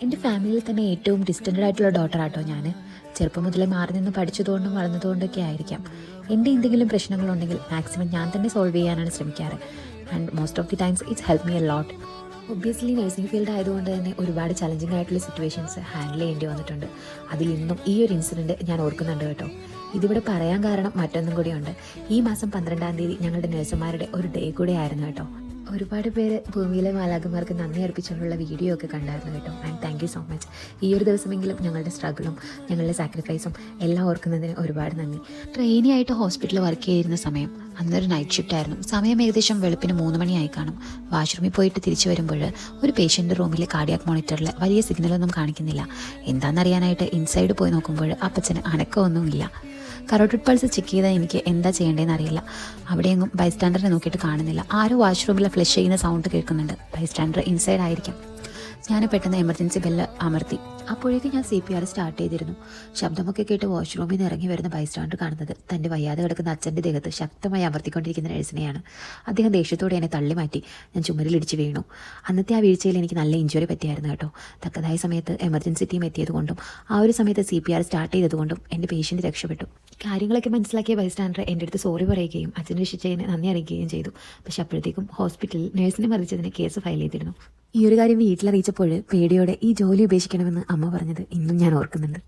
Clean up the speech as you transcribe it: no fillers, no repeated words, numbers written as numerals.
എൻ്റെ ഫാമിലിയിൽ തന്നെ ഏറ്റവും ഡിസ്റ്റൻറ്റഡ് ആയിട്ടുള്ള ഡോട്ടറാട്ടോ ഞാൻ. ചെറുപ്പം മുതലേ മാറി നിന്ന് പഠിച്ചതുകൊണ്ടും വളർന്നതുകൊണ്ടൊക്കെ ആയിരിക്കാം. എൻ്റെ എന്തെങ്കിലും പ്രശ്നങ്ങളുണ്ടെങ്കിൽ മാക്സിമം ഞാൻ തന്നെ സോൾവ് ചെയ്യാനാണ് ശ്രമിക്കാറ്. And most of the times it's help me a lot. Obviously nursing field ആയതുകൊണ്ട് തന്നെ ഒരുപാട് ചലഞ്ചിങ് ആയിട്ടുള്ള സിറ്റുവേഷൻസ് ഹാൻഡിൽ ചെയ്യേണ്ടി വന്നിട്ടുണ്ട്. അതിൽ ഇന്നും ഈ ഒരു ഇൻസിഡൻറ്റ് ഞാൻ ഓർക്കുന്നുണ്ട് കേട്ടോ. ഇതിവിടെ പറയാൻ കാരണം മറ്റൊന്നും കൂടിയുണ്ട്. ഈ മാസം 12-ാം തീയതി ഞങ്ങളുടെ നഴ്സുമാരുടെ ഒരു ഡേ കൂടെ ആയിരുന്നു കേട്ടോ. ഒരുപാട് പേര് ഭൂമിയിലെ മാലാഖമാർക്ക് നന്ദി അർപ്പിച്ചുകൊണ്ടുള്ള വീഡിയോ ഒക്കെ കണ്ടായിരുന്നു കേട്ടോ. And thank you so much. ഈ ഒരു ദിവസമെങ്കിലും ഞങ്ങളുടെ സ്ട്രഗിളും ഞങ്ങളുടെ സാക്രിഫൈസും എല്ലാം ഓർക്കുന്നതിന് ഒരുപാട് നന്ദി. ട്രെയിനി ആയിട്ട് ഹോസ്പിറ്റലിൽ വർക്ക് ചെയ്തിരുന്ന സമയം അന്നൊരു നൈറ്റ് ഷിഫ്റ്റ് ആയിരുന്നു. സമയം ഏകദേശം വെളുപ്പിന് 3 മണിയായി കാണും. വാഷ്റൂമിൽ പോയിട്ട് തിരിച്ചു വരുമ്പോൾ ഒരു പേഷ്യൻ്റ് റൂമിലെ കാർഡിയാക് മോണിറ്ററിൽ വലിയ സിഗ്നലൊന്നും കാണിക്കുന്നില്ല. എന്താണെന്നറിയാനായിട്ട് ഇൻസൈഡ് പോയി നോക്കുമ്പോൾ അപ്പച്ചന് അനക്കമൊന്നുമില്ല. കറോട്ടിഡ് പൾസ് ചെക്ക് ചെയ്താൽ എനിക്ക് എന്താ ചെയ്യേണ്ടതെന്ന് അറിയില്ല. അവിടെയെങ്ങും ബൈസ്റ്റാൻഡറിനെ നോക്കിയിട്ട് കാണുന്നില്ല. ആരോ വാഷ്റൂമിൽ ഫ്ലഷ് ചെയ്യുന്ന സൗണ്ട് കേൾക്കുന്നുണ്ട്. ബൈസ്റ്റാൻഡർ ഇൻസൈഡ് ആയിരിക്കും. ഞാൻ പെട്ടെന്ന് എമർജൻസി ബെല്ല് അമർത്തി. അപ്പോഴേക്കും ഞാൻ CPR സ്റ്റാർട്ട് ചെയ്തിരുന്നു. ശബ്ദമൊക്കെ കേട്ട് വാഷ്റൂമിൽ നിന്ന് ഇറങ്ങി വരുന്ന ബൈസ്റ്റാൻഡർ കാണുന്നത് തൻ്റെ വയ്യാതെ കിടക്കുന്ന അച്ഛൻ്റെ ദേഹത്ത് ശക്തമായി അമർത്തിക്കൊണ്ടിരിക്കുന്ന നഴ്സിനെയാണ്. അദ്ദേഹം ദേഷ്യത്തോടെ എന്നെ തള്ളി മാറ്റി. ഞാൻ ചുമരിലിടിച്ച് വീണു. അന്നത്തെ ആ വീഴ്ചയിൽ എനിക്ക് നല്ല ഇഞ്ചുറി പറ്റിയായിരുന്നു കേട്ടോ. തക്കതായ സമയത്ത് എമർജൻസി ടീം എത്തിയതുകൊണ്ടും ആ ഒരു സമയത്ത് CPR സ്റ്റാർട്ട് ചെയ്തതുകൊണ്ടും എൻ്റെ പേഷ്യൻ്റ് രക്ഷപ്പെട്ടു. കാര്യങ്ങളൊക്കെ മനസ്സിലാക്കിയ ബൈസ്റ്റാൻഡർ എൻ്റെ അടുത്ത് സോറി പറയുകയും അച്ഛനെ രക്ഷിച്ചതിന് നന്ദി അറിയിക്കുകയും ചെയ്തു. പക്ഷെ അപ്പോഴത്തേക്കും ഹോസ്പിറ്റലിൽ നഴ്സിനെ മറിച്ചതിന് കേസ് ഫയൽ ചെയ്തിരുന്നു. ഈ ഒരു കാര്യം വീട്ടിലറിയിച്ചപ്പോൾ പേടിയോടെ ഈ ജോലി ഉപേക്ഷിക്കണമെന്ന് അമ്മ പറഞ്ഞത് ഇന്നും ഞാൻ ഓർക്കുന്നുണ്ട്.